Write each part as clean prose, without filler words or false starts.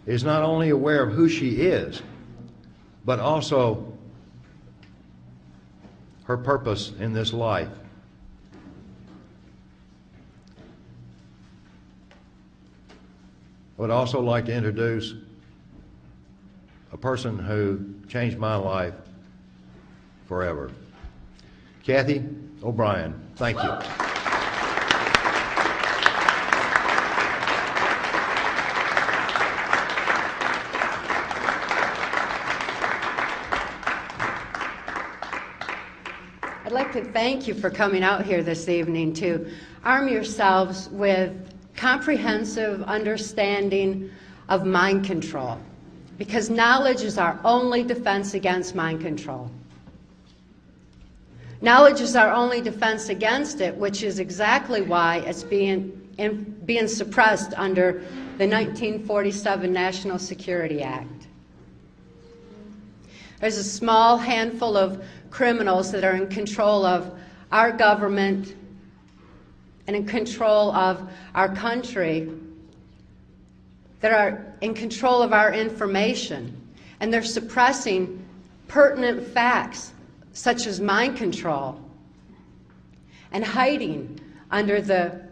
is not only aware of who she is, but also her purpose in this life. I would also like to introduce a person who changed my life forever. Cathy O'Brien, thank you. I'd like to thank you for coming out here this evening to arm yourselves with comprehensive understanding of mind control, because knowledge is our only defense against mind control. Knowledge is our only defense against it, which is exactly why it's being suppressed under the 1947 National Security Act. There's a small handful of criminals that are in control of our government and in control of our country, that are in control of our information, and they're suppressing pertinent facts such as mind control and hiding under the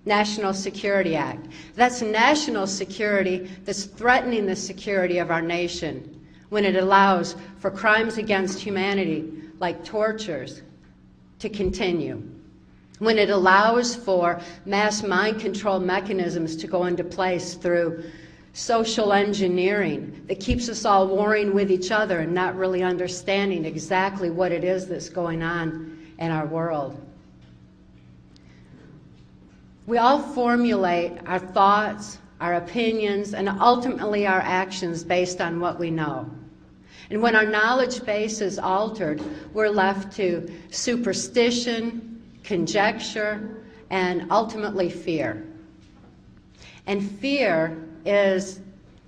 National Security Act. That's national security that's threatening the security of our nation when it allows for crimes against humanity like tortures to continue, when it allows for mass mind control mechanisms to go into place through social engineering that keeps us all warring with each other and not really understanding exactly what it is that's going on in our world. We all formulate our thoughts, our opinions, and ultimately our actions based on what we know. And when our knowledge base is altered, we're left to superstition, conjecture, and ultimately fear. And fear is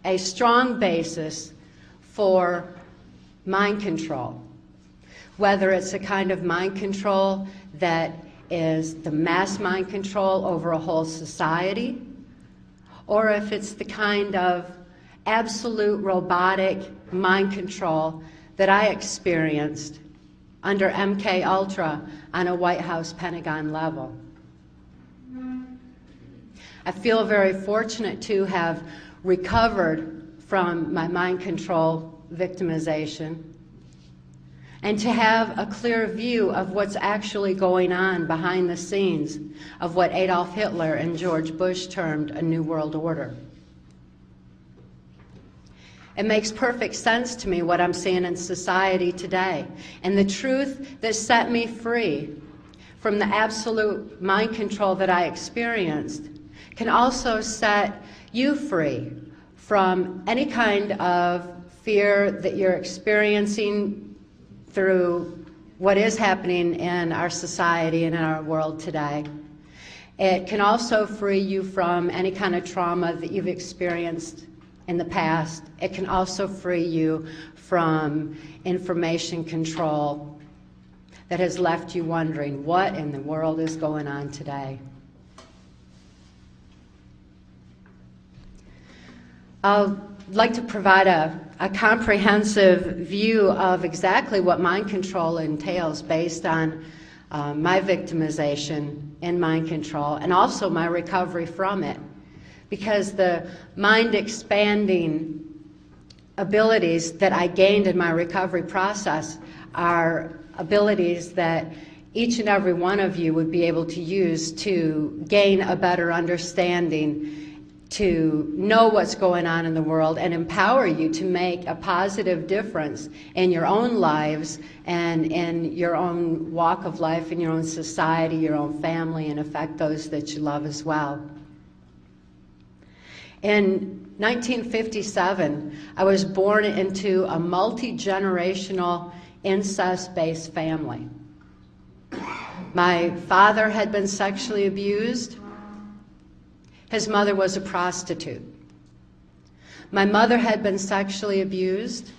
a strong basis for mind control, whether it's a kind of mind control that is the mass mind control over a whole society, or if it's the kind of absolute robotic mind control that I experienced under MK Ultra on a White House Pentagon level. I feel very fortunate to have recovered from my mind control victimization and to have a clear view of what's actually going on behind the scenes of what Adolf Hitler and George Bush termed a New World Order. It makes perfect sense to me what I'm seeing in society today. And the truth that set me free from the absolute mind control that I experienced can also set you free from any kind of fear that you're experiencing through what is happening in our society and in our world today. It can also free you from any kind of trauma that you've experienced in the past. It can also free you from information control that has left you wondering what in the world is going on today. I'd like to provide a comprehensive view of exactly what mind control entails based on my victimization in mind control and also my recovery from it. Because the mind-expanding abilities that I gained in my recovery process are abilities that each and every one of you would be able to use to gain a better understanding, to know what's going on in the world, and empower you to make a positive difference in your own lives and in your own walk of life, in your own society, your own family, and affect those that you love as well. In 1957, I was born into a multi-generational incest-based family. My father had been sexually abused. His mother was a prostitute. My mother had been sexually abused,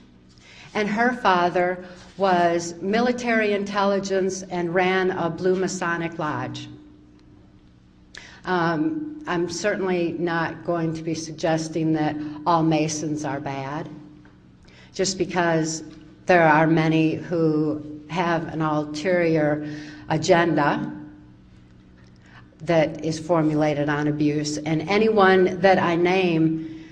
and her father was military intelligence and ran a Blue Masonic Lodge. I'm certainly not going to be suggesting that all Masons are bad, just because there are many who have an ulterior agenda that is formulated on abuse. And anyone that I name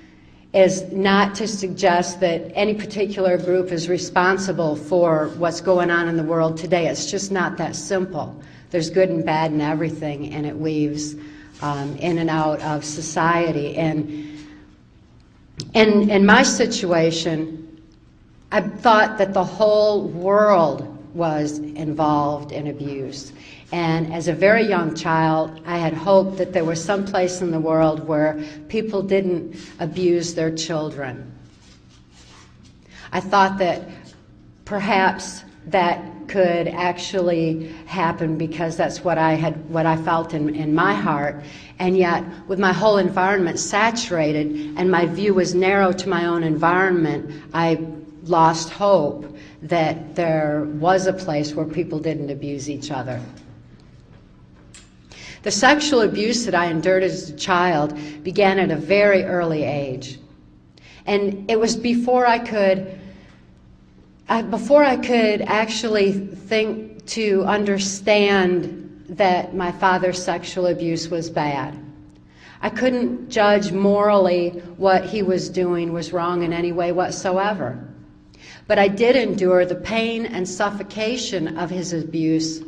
is not to suggest that any particular group is responsible for what's going on in the world today. It's just not that simple. There's good and bad in everything, and it weaves in and out of society. And in my situation, I thought that the whole world was involved in abuse. And as a very young child, I had hoped that there was some place in the world where people didn't abuse their children. I thought that perhaps that could actually happen because that's what I felt in my heart. And yet, with my whole environment saturated and my view was narrow to my own environment, I lost hope that there was a place where people didn't abuse each other. The sexual abuse that I endured as a child began at a very early age. And it was before I could actually think to understand that my father's sexual abuse was bad. I couldn't judge morally what he was doing was wrong in any way whatsoever. But I did endure the pain and suffocation of his abuse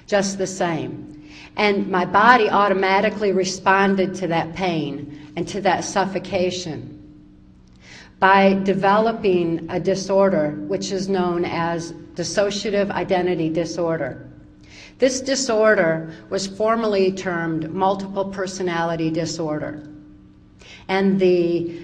just the same. And my body automatically responded to that pain and to that suffocation by developing a disorder which is known as dissociative identity disorder. This disorder was formally termed multiple personality disorder. And the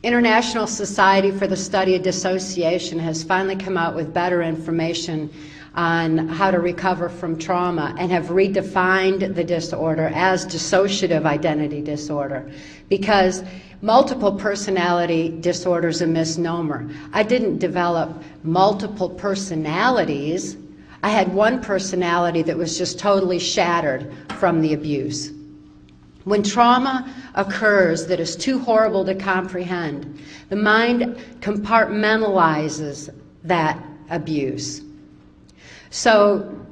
International Society for the Study of Dissociation has finally come out with better information on how to recover from trauma and have redefined the disorder as dissociative identity disorder, because multiple personality disorder is a misnomer. I didn't develop multiple personalities. I had one personality that was just totally shattered from the abuse. When trauma occurs that is too horrible to comprehend, the mind compartmentalizes that abuse. So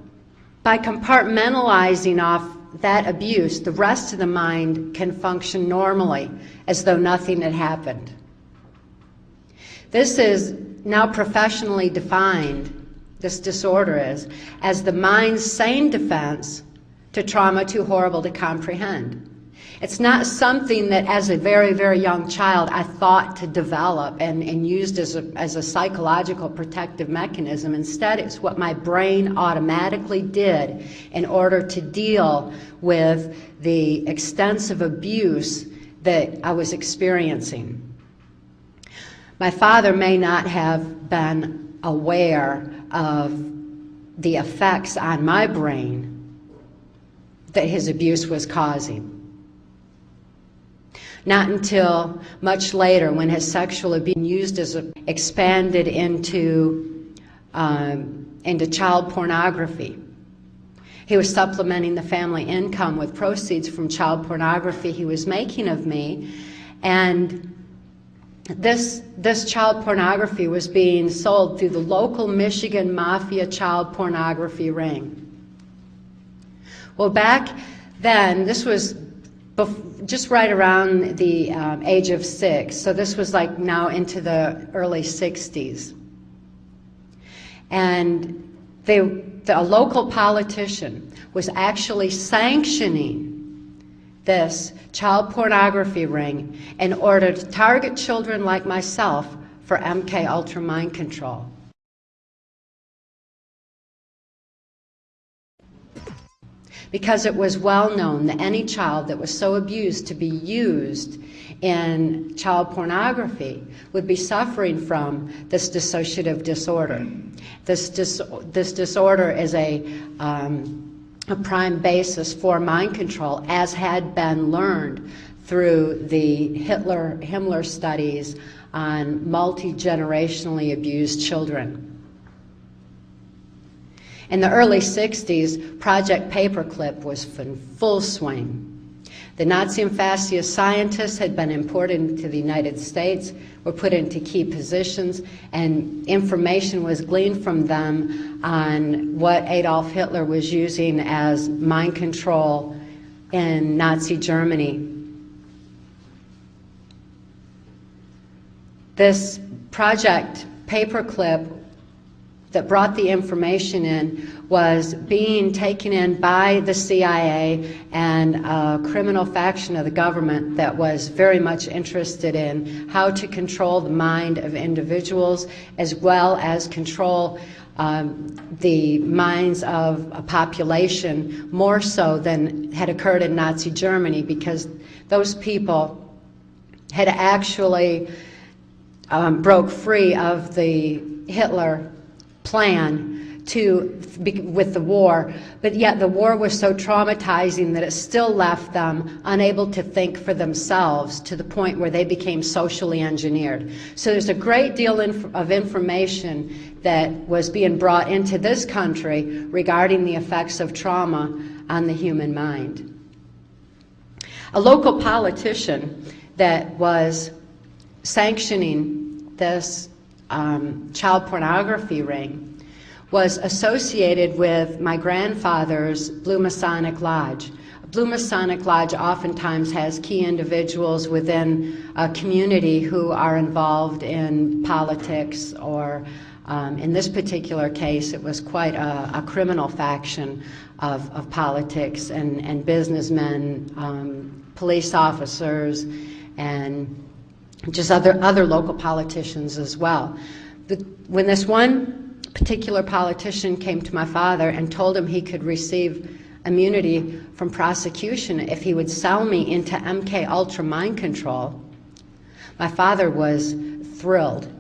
by compartmentalizing off that abuse, the rest of the mind can function normally as though nothing had happened. This is now professionally defined, this disorder is, as the mind's sane defense to trauma too horrible to comprehend. It's not something that as a very, very young child I thought to develop and used as a psychological protective mechanism. Instead, it's what my brain automatically did in order to deal with the extensive abuse that I was experiencing. My father may not have been aware of the effects on my brain that his abuse was causing. Not until much later, when his sexual abuse used as expanded into child pornography. He was supplementing the family income with proceeds from child pornography he was making of me, and this child pornography was being sold through the local Michigan Mafia child pornography ring. Well, back then, this was just right around the age of 6, so this was like now into the early 60s. And a local politician was actually sanctioning this child pornography ring in order to target children like myself for MK Ultra mind control. Because it was well known that any child that was so abused to be used in child pornography would be suffering from this dissociative disorder. This disorder is a prime basis for mind control, as had been learned through the Himmler studies on multi-generationally abused children. In the early 60s, Project Paperclip was in full swing. The Nazi and fascist scientists had been imported into the United States, were put into key positions, and information was gleaned from them on what Adolf Hitler was using as mind control in Nazi Germany. This Project Paperclip that brought the information in was being taken in by the CIA and a criminal faction of the government that was very much interested in how to control the mind of individuals as well as control the minds of a population more so than had occurred in Nazi Germany, because those people had actually broke free of the Hitler plan with the war, but yet the war was so traumatizing that it still left them unable to think for themselves, to the point where they became socially engineered. So there's a great deal of information that was being brought into this country regarding the effects of trauma on the human mind. A local politician that was sanctioning this child pornography ring was associated with my grandfather's Blue Masonic Lodge. A Blue Masonic Lodge oftentimes has key individuals within a community who are involved in politics, or in this particular case, it was quite a criminal faction of politics and businessmen, police officers, and just other local politicians as well. When this one particular politician came to my father and told him he could receive immunity from prosecution if he would sell me into MK Ultra mind control, my father was thrilled.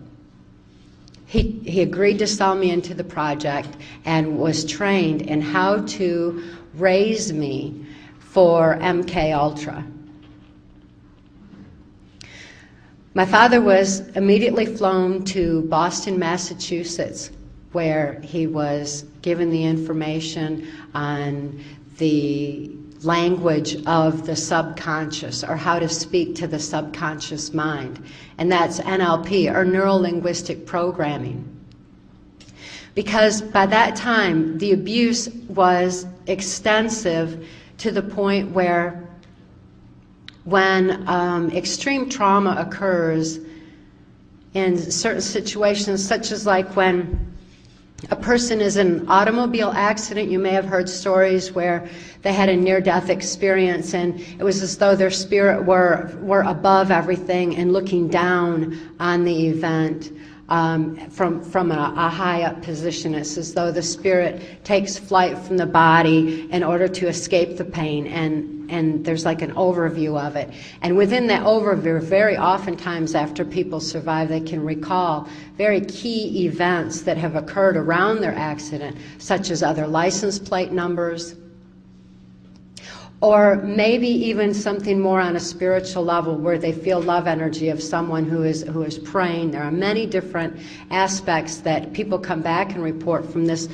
He agreed to sell me into the project and was trained in how to raise me for MK Ultra. My father was immediately flown to Boston, Massachusetts, where he was given the information on the language of the subconscious, or how to speak to the subconscious mind. And that's NLP, or neuro-linguistic programming. Because by that time, the abuse was extensive to the point where when extreme trauma occurs in certain situations, such as like when a person is in an automobile accident, you may have heard stories where they had a near-death experience and it was as though their spirit were above everything and looking down on the event from a high-up position. It's as though the spirit takes flight from the body in order to escape the pain, and there's like an overview of it. And within that overview, very oftentimes after people survive, they can recall very key events that have occurred around their accident, such as other license plate numbers, or maybe even something more on a spiritual level where they feel love energy of someone who is praying. There are many different aspects that people come back and report from this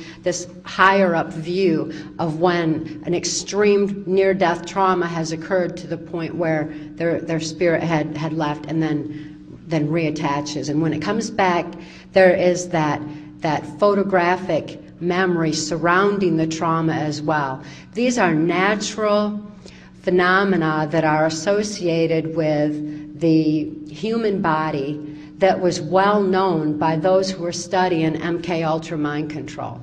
higher up view of when an extreme near-death trauma has occurred to the point where their spirit had left and then reattaches. And when it comes back, there is that photographic memory surrounding the trauma as well. These are natural phenomena that are associated with the human body that was well known by those who were studying MK Ultra mind control.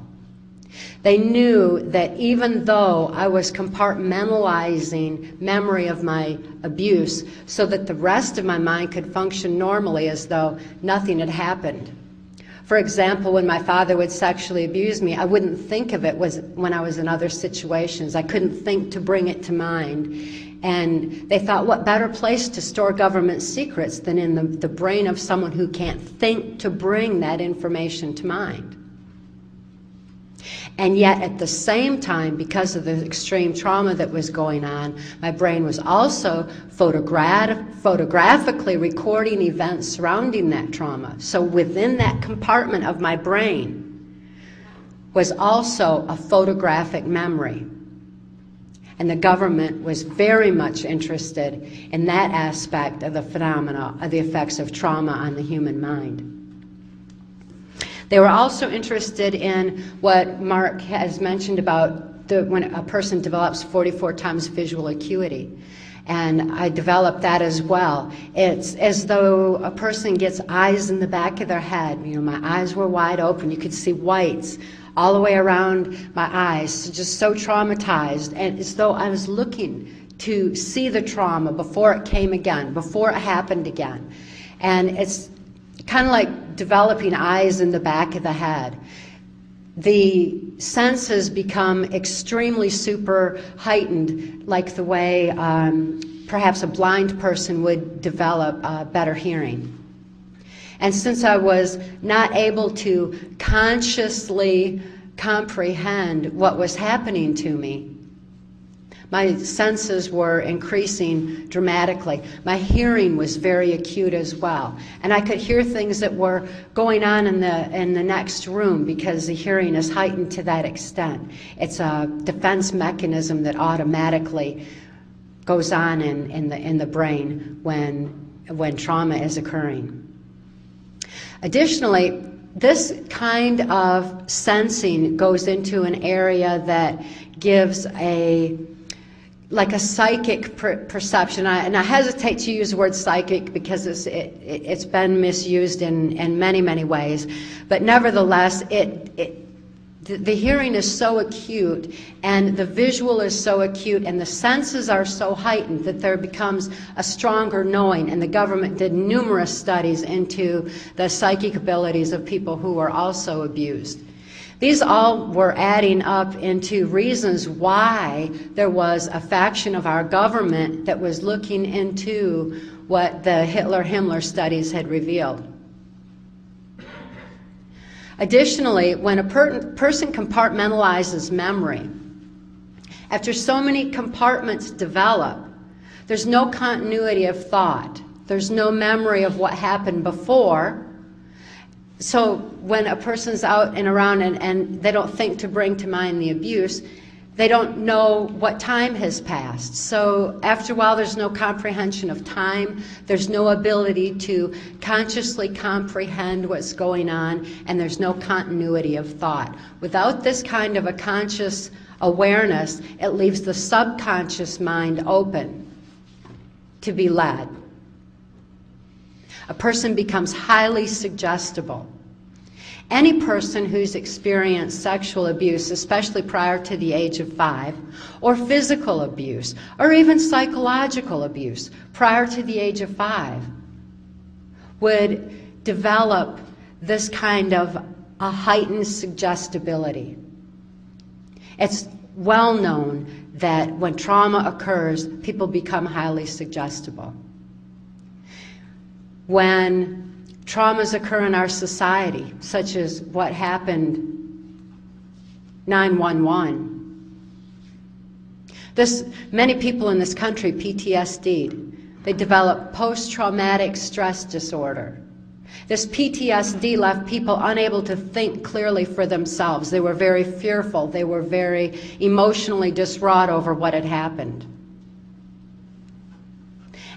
They knew that even though I was compartmentalizing memory of my abuse so that the rest of my mind could function normally as though nothing had happened. For example, when my father would sexually abuse me, I wouldn't think of it when I was in other situations. I couldn't think to bring it to mind. And they thought, what better place to store government secrets than in the brain of someone who can't think to bring that information to mind? And yet at the same time, because of the extreme trauma that was going on, my brain was also photographically recording events surrounding that trauma. So within that compartment of my brain was also a photographic memory. And the government was very much interested in that aspect of the phenomena of the effects of trauma on the human mind. They were also interested in what Mark has mentioned about when a person develops 44 times visual acuity. And I developed that as well. It's as though a person gets eyes in the back of their head. You know, my eyes were wide open. You could see whites all the way around my eyes, just so traumatized, and as though I was looking to see the trauma before it came again, before it happened again. And it's kind of like developing eyes in the back of the head. The senses become extremely super heightened, like the way perhaps a blind person would develop better hearing. And since I was not able to consciously comprehend what was happening to me, my senses were increasing dramatically. My hearing was very acute as well. And I could hear things that were going on in the next room because the hearing is heightened to that extent. It's a defense mechanism that automatically goes on in the brain when trauma is occurring. Additionally, this kind of sensing goes into an area that gives like a psychic perception. And I hesitate to use the word psychic because it's been misused in many, many ways. But nevertheless, the hearing is so acute and the visual is so acute and the senses are so heightened that there becomes a stronger knowing. And the government did numerous studies into the psychic abilities of people who were also abused. These all were adding up into reasons why there was a faction of our government that was looking into what the Hitler-Himmler studies had revealed. Additionally, when a person compartmentalizes memory, after so many compartments develop, there's no continuity of thought. There's no memory of what happened before. So when a person's out and around and they don't think to bring to mind the abuse, they don't know what time has passed. So after a while, there's no comprehension of time. There's no ability to consciously comprehend what's going on, and there's no continuity of thought. Without this kind of a conscious awareness, it leaves the subconscious mind open to be led. A person becomes highly suggestible. Any person who's experienced sexual abuse, especially prior to the age of 5, or physical abuse, or even psychological abuse prior to the age of 5, would develop this kind of a heightened suggestibility. It's well known that when trauma occurs, people become highly suggestible. When traumas occur in our society, such as what happened 9/11. Many people in this country PTSD'd. They developed post-traumatic stress disorder. This PTSD left people unable to think clearly for themselves. They were very fearful. They were very emotionally distraught over what had happened.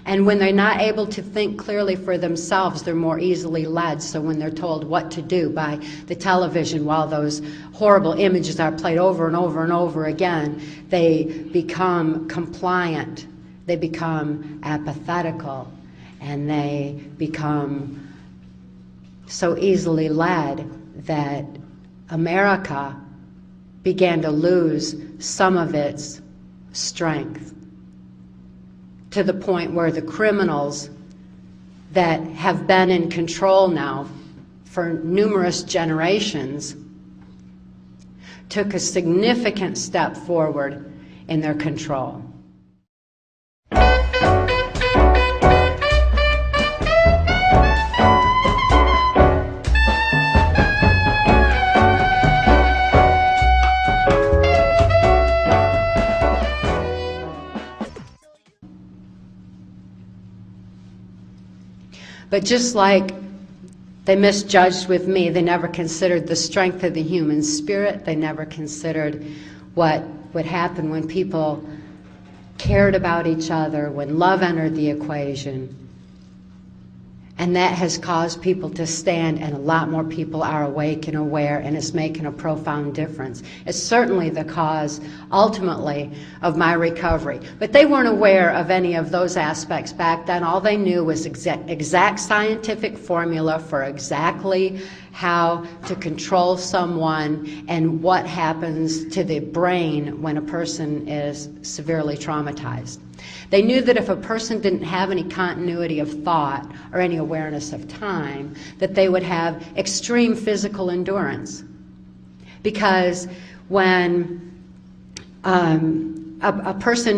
And when they're not able to think clearly for themselves, they're more easily led. So when they're told what to do by the television while those horrible images are played over and over and over again, they become compliant, they become apathetical, and they become so easily led that America began to lose some of its strength, to the point where the criminals that have been in control now for numerous generations took a significant step forward in their control. But just like They misjudged with me. They never considered the strength of the human spirit. They never considered what would happen when people cared about each other, when love entered the equation. And that has caused people to stand, and a lot more people are awake and aware, and it's making a profound difference. It's certainly the cause, ultimately, of my recovery. But they weren't aware of any of those aspects back then. All they knew was exact scientific formula for exactly how to control someone and what happens to the brain when a person is severely traumatized. They knew that if a person didn't have any continuity of thought or any awareness of time, that they would have extreme physical endurance. Because when a person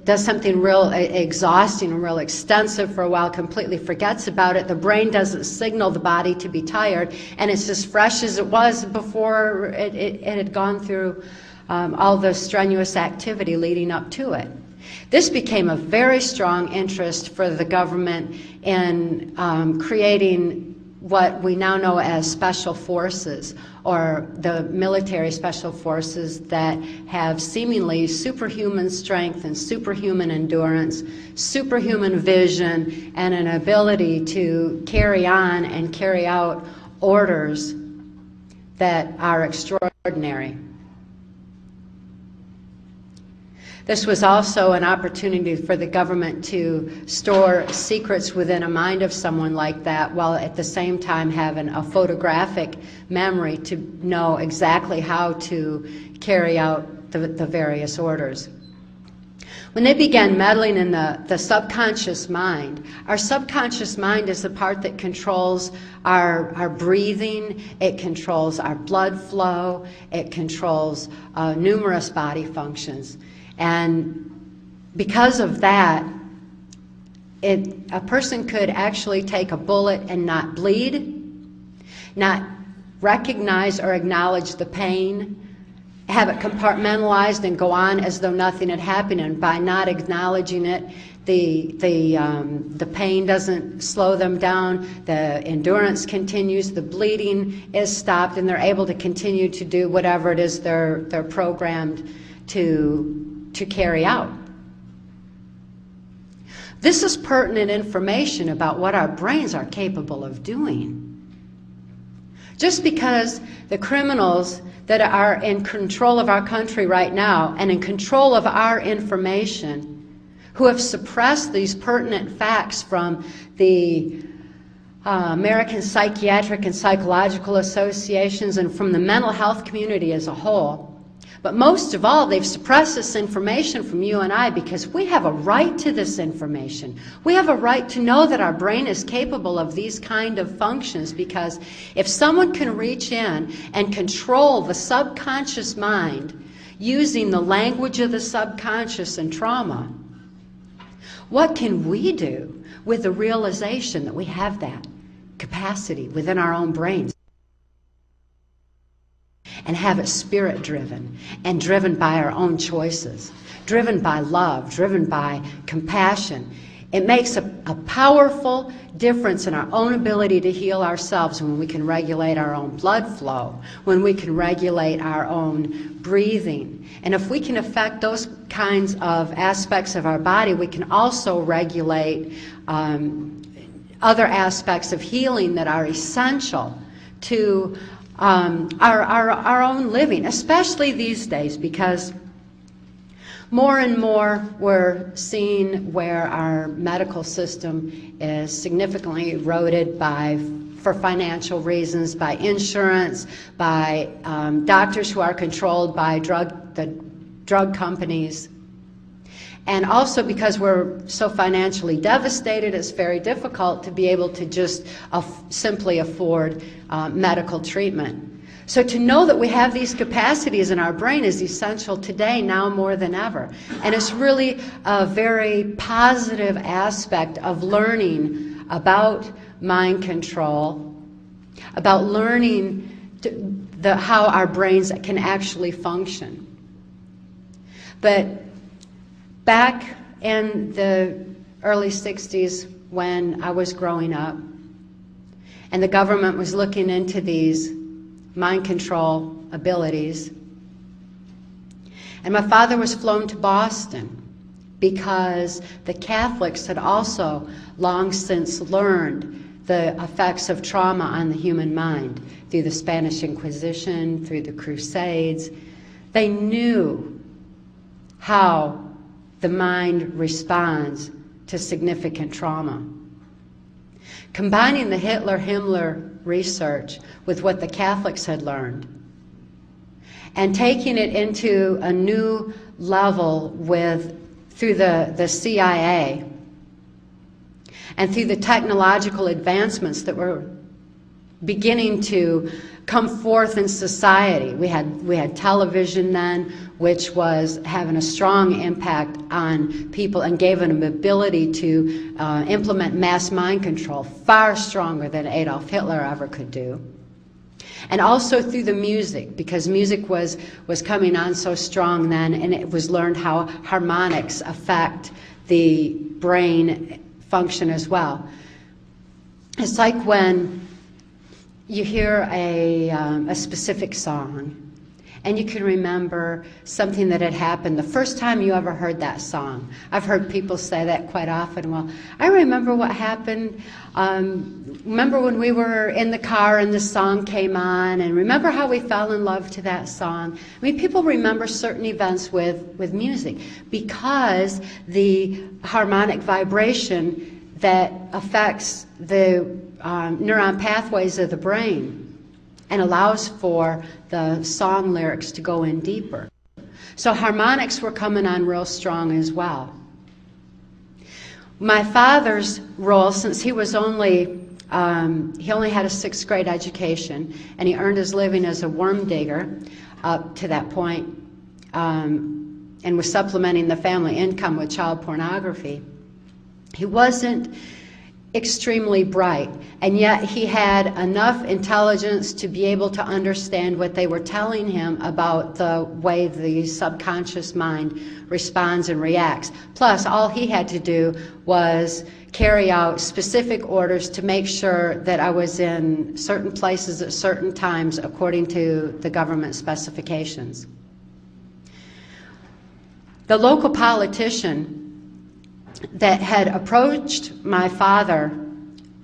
does something real exhausting and real extensive for a while, completely forgets about it, the brain doesn't signal the body to be tired, and it's as fresh as it was before it had gone through all the strenuous activity leading up to it. This became a very strong interest for the government in creating what we now know as special forces, or the military special forces that have seemingly superhuman strength and superhuman endurance, superhuman vision, and an ability to carry on and carry out orders that are extraordinary. This was also an opportunity for the government to store secrets within a mind of someone like that, while at the same time having a photographic memory to know exactly how to carry out the various orders. When they began meddling in the subconscious mind, our subconscious mind is the part that controls our breathing, it controls our blood flow, it controls numerous body functions. And because of that, a person could actually take a bullet and not bleed, not recognize or acknowledge the pain, have it compartmentalized and go on as though nothing had happened. And by not acknowledging it, the pain doesn't slow them down, the endurance continues, the bleeding is stopped, and they're able to continue to do whatever it is they're programmed to carry out. This is pertinent information about what our brains are capable of doing. Just because the criminals that are in control of our country right now and in control of our information, who have suppressed these pertinent facts from the American Psychiatric and Psychological Associations and from the mental health community as a whole, but most of all, they've suppressed this information from you and I because we have a right to this information. We have a right to know that our brain is capable of these kind of functions, because if someone can reach in and control the subconscious mind using the language of the subconscious and trauma, what can we do with the realization that we have that capacity within our own brains? And have it spirit-driven and driven by our own choices, driven by love, driven by compassion. It makes a powerful difference in our own ability to heal ourselves when we can regulate our own blood flow, when we can regulate our own breathing. And if we can affect those kinds of aspects of our body, we can also regulate other aspects of healing that are essential to our own living, especially these days, because more and more we're seeing where our medical system is significantly eroded for financial reasons, by insurance, by doctors who are controlled by the drug companies. And also because we're so financially devastated, it's very difficult to be able to just simply afford medical treatment. So to know that we have these capacities in our brain is essential today, now more than ever. And it's really a very positive aspect of learning about mind control, about learning how our brains can actually function. But back in the early 60s when I was growing up, And the government was looking into these mind control abilities. And my father was flown to Boston because the Catholics had also long since learned the effects of trauma on the human mind through the Spanish Inquisition, through the Crusades. They knew how the mind responds to significant trauma. Combining the Hitler-Himmler research with what the Catholics had learned and taking it into a new level through the CIA and through the technological advancements that were beginning to come forth in society. We had television then, which was having a strong impact on people and gave them an ability to implement mass mind control far stronger than Adolf Hitler ever could do. And also through the music, because music was coming on so strong then, and it was learned how harmonics affect the brain function as well. It's like when you hear a specific song, and you can remember something that had happened the first time you ever heard that song. I've heard people say that quite often. Well, I remember what happened. Remember when we were in the car and the song came on, and remember how we fell in love to that song. I mean, people remember certain events with music because the harmonic vibration that affects the neuron pathways of the brain and allows for the song lyrics to go in deeper. So harmonics were coming on real strong as well. My father's role, since he was he only had a 6th grade education, and he earned his living as a worm digger up to that point, and was supplementing the family income with child pornography. He wasn't extremely bright, and yet he had enough intelligence to be able to understand what they were telling him about the way the subconscious mind responds and reacts. Plus, all he had to do was carry out specific orders to make sure that I was in certain places at certain times according to the government specifications. The local politician that had approached my father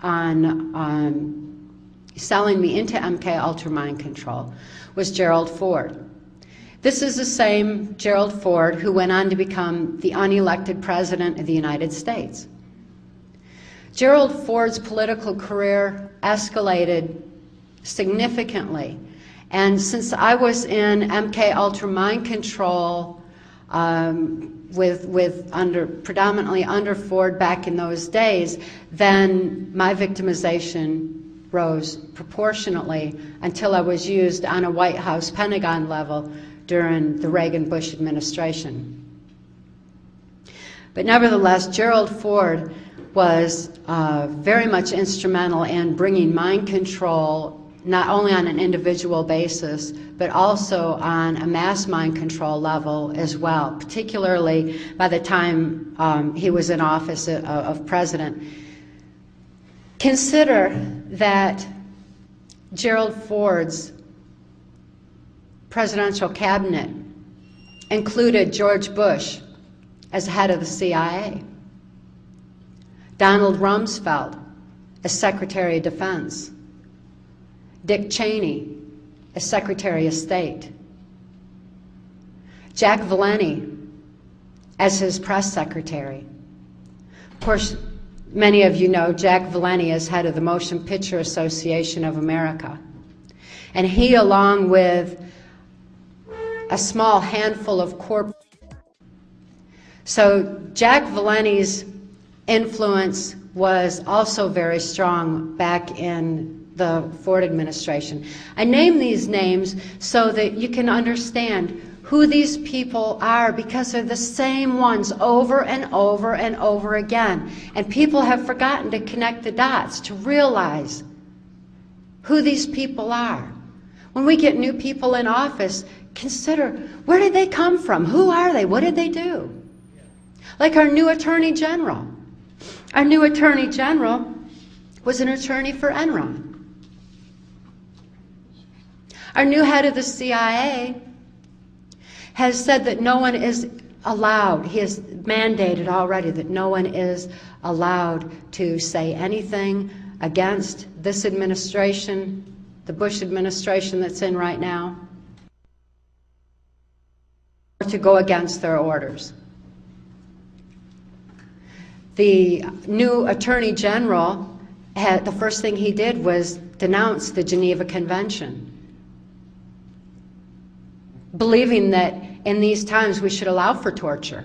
on selling me into MK Ultra mind control was Gerald Ford. This is the same Gerald Ford who went on to become the unelected president of the United States. Gerald Ford's political career escalated significantly, and since I was in MK Ultra mind control predominantly under Ford back in those days, then my victimization rose proportionately until I was used on a White House Pentagon level during the Reagan-Bush administration. But nevertheless, Gerald Ford was very much instrumental in bringing mind control not only on an individual basis, but also on a mass mind control level as well, particularly by the time he was in office of president. Consider that Gerald Ford's presidential cabinet included George Bush as head of the CIA, Donald Rumsfeld as Secretary of Defense, Dick Cheney as Secretary of State, Jack Valenti as his press secretary. Of course, many of you know Jack Valenti as head of the Motion Picture Association of America. And he, along with a small handful of corporate. So Jack Valenti's influence was also very strong back in the Ford administration. I name these names so that you can understand who these people are, because they're the same ones over and over and over again. And people have forgotten to connect the dots to realize who these people are. When we get new people in office, consider, where did they come from? Who are they? What did they do? Like our new Attorney General. Our new Attorney General was an attorney for Enron. Our new head of the CIA has said that no one is allowed, he has mandated already that no one is allowed to say anything against this administration, the Bush administration that's in right now, or to go against their orders. The new Attorney General, the first thing he did was denounce the Geneva Convention, believing that in these times we should allow for torture.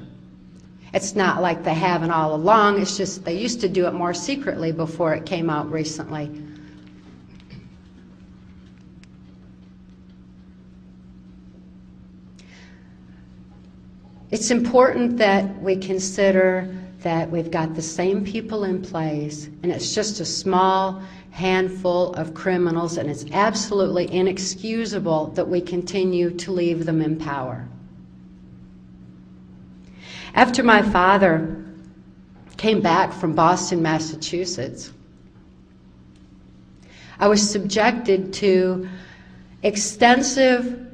It's not like they haven't all along, it's just they used to do it more secretly before it came out recently. It's important that we consider that we've got the same people in place, and it's just a small handful of criminals, and it's absolutely inexcusable that we continue to leave them in power. After my father came back from Boston, Massachusetts, I was subjected to extensive,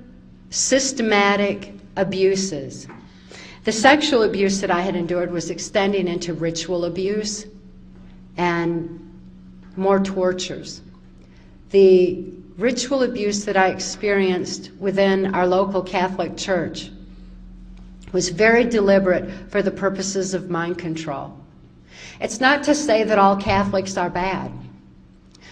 systematic abuses. The sexual abuse that I had endured was extending into ritual abuse and more tortures. The ritual abuse that I experienced within our local Catholic Church was very deliberate for the purposes of mind control. It's not to say that all Catholics are bad.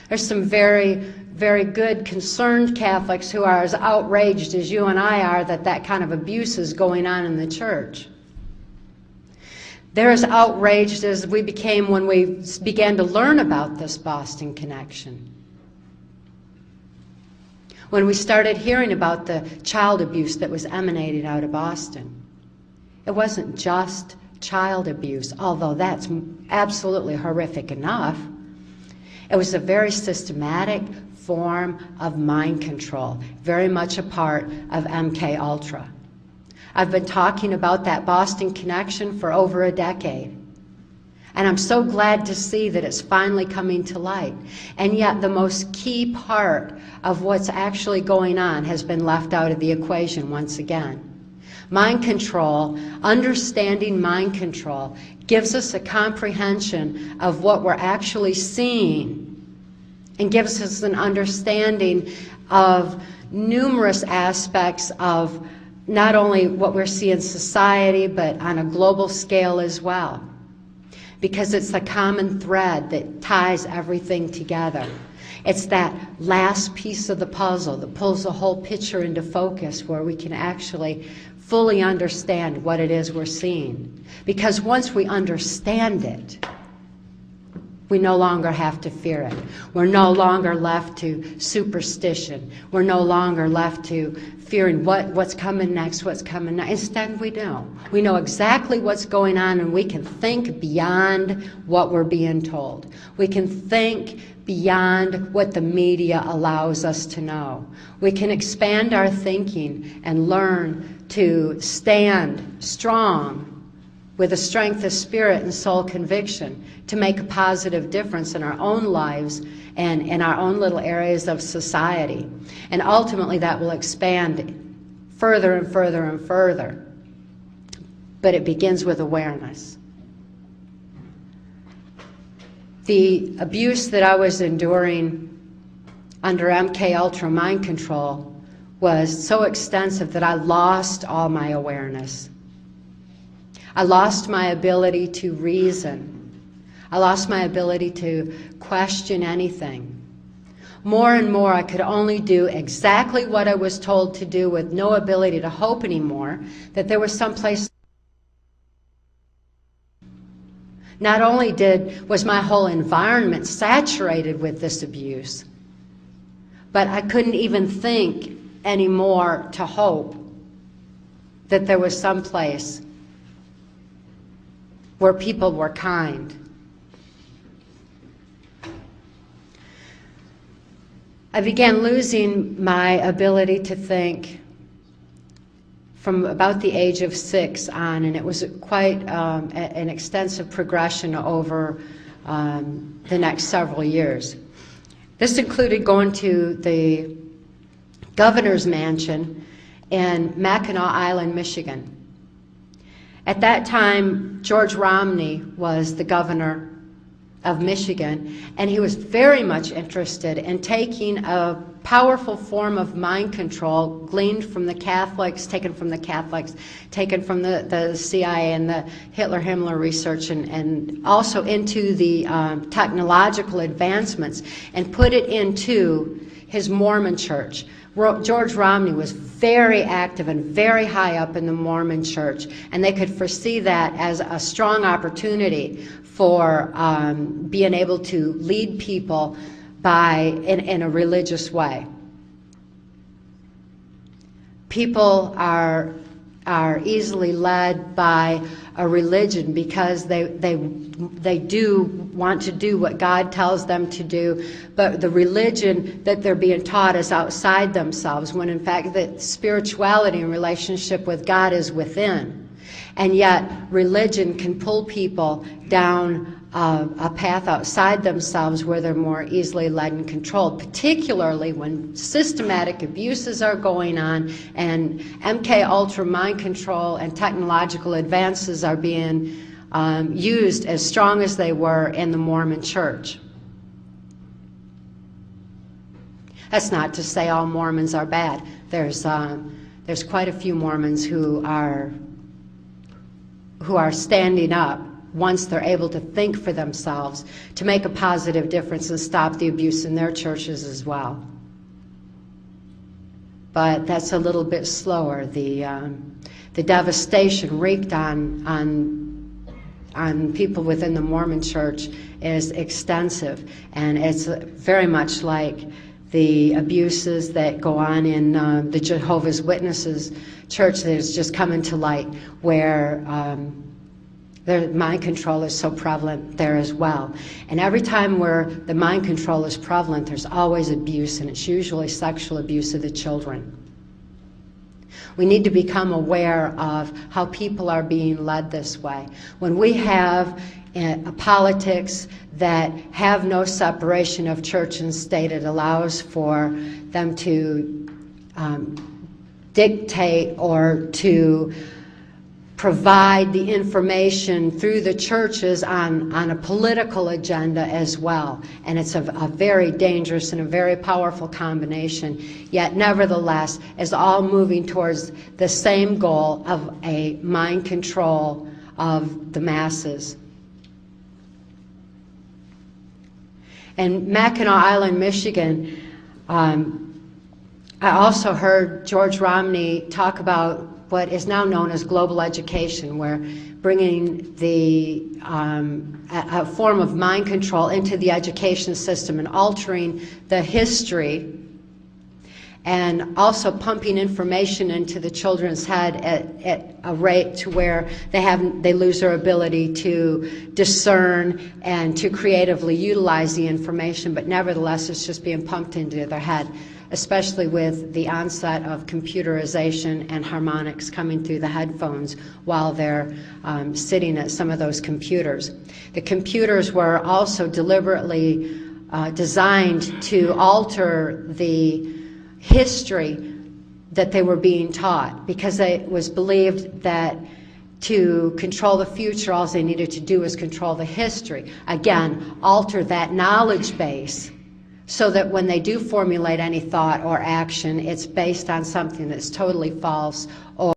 There's some very, very good, concerned Catholics who are as outraged as you and I are that that kind of abuse is going on in the church. They're as outraged as we became when we began to learn about this Boston connection. When we started hearing about the child abuse that was emanating out of Boston. It wasn't just child abuse, although that's absolutely horrific enough. It was a very systematic form of mind control, very much a part of MK Ultra. I've been talking about that Boston connection for over a decade. And I'm so glad to see that it's finally coming to light. And yet the most key part of what's actually going on has been left out of the equation once again. Mind control, understanding mind control, gives us a comprehension of what we're actually seeing and gives us an understanding of numerous aspects of not only what we're seeing in society, but on a global scale as well. Because it's the common thread that ties everything together. It's that last piece of the puzzle that pulls the whole picture into focus where we can actually fully understand what it is we're seeing. Because once we understand it, we no longer have to fear it. We're no longer left to superstition. We're no longer left to fearing what's coming next, what's coming next. Instead, we know. We know exactly what's going on, and we can think beyond what we're being told. We can think beyond what the media allows us to know. We can expand our thinking and learn to stand strong with a strength of spirit and soul conviction to make a positive difference in our own lives and in our own little areas of society. And ultimately that will expand further and further and further. But it begins with awareness. The abuse that I was enduring under MK Ultra mind control was so extensive that I lost all my awareness. I lost my ability to reason. I lost my ability to question anything. More and more, I could only do exactly what I was told to do with no ability to hope anymore, that there was some place. Not only was my whole environment saturated with this abuse, but I couldn't even think anymore to hope that there was some place where people were kind. I began losing my ability to think from about the age of 6 on, and it was quite an extensive progression over the next several years. This included going to the governor's mansion in Mackinac Island, Michigan. At that time, George Romney was the governor of Michigan, and he was very much interested in taking a powerful form of mind control gleaned from the Catholics, taken from the CIA and the Hitler-Himmler research, and also into the technological advancements, and put it into his Mormon church. George Romney was very active and very high up in the Mormon church, and they could foresee that as a strong opportunity for being able to lead people in a religious way. People are easily led by a religion because they do want to do what God tells them to do, but the religion that they're being taught is outside themselves, when in fact the spirituality and relationship with God is within. And yet religion can pull people down a path outside themselves where they're more easily led and controlled, particularly when systematic abuses are going on and MK Ultra mind control and technological advances are being used as strong as they were in the Mormon church. That's not to say all Mormons are bad. There's quite a few Mormons who are standing up once they're able to think for themselves to make a positive difference and stop the abuse in their churches as well. But that's a little bit slower. The devastation wreaked on people within the Mormon church is extensive, and it's very much like the abuses that go on in the Jehovah's Witnesses church that has just come into light, where their mind control is so prevalent there as well. And every time where the mind control is prevalent, there's always abuse, and it's usually sexual abuse of the children. We need to become aware of how people are being led this way. When we have politics that have no separation of church and state, it allows for them to dictate or to provide the information through the churches on a political agenda as well. And it's a very dangerous and a very powerful combination, yet nevertheless is all moving towards the same goal of a mind control of the masses. In Mackinac Island, Michigan, I also heard George Romney talk about what is now known as global education, where bringing a form of mind control into the education system and altering the history, and also pumping information into the children's head at a rate to where they lose their ability to discern and to creatively utilize the information, but nevertheless it's just being pumped into their head, especially with the onset of computerization and harmonics coming through the headphones while they're sitting at some of those computers. The computers were also deliberately designed to alter the history that they were being taught, because it was believed that to control the future, all they needed to do was control the history. Again, alter that knowledge base so that when they do formulate any thought or action, it's based on something that's totally false or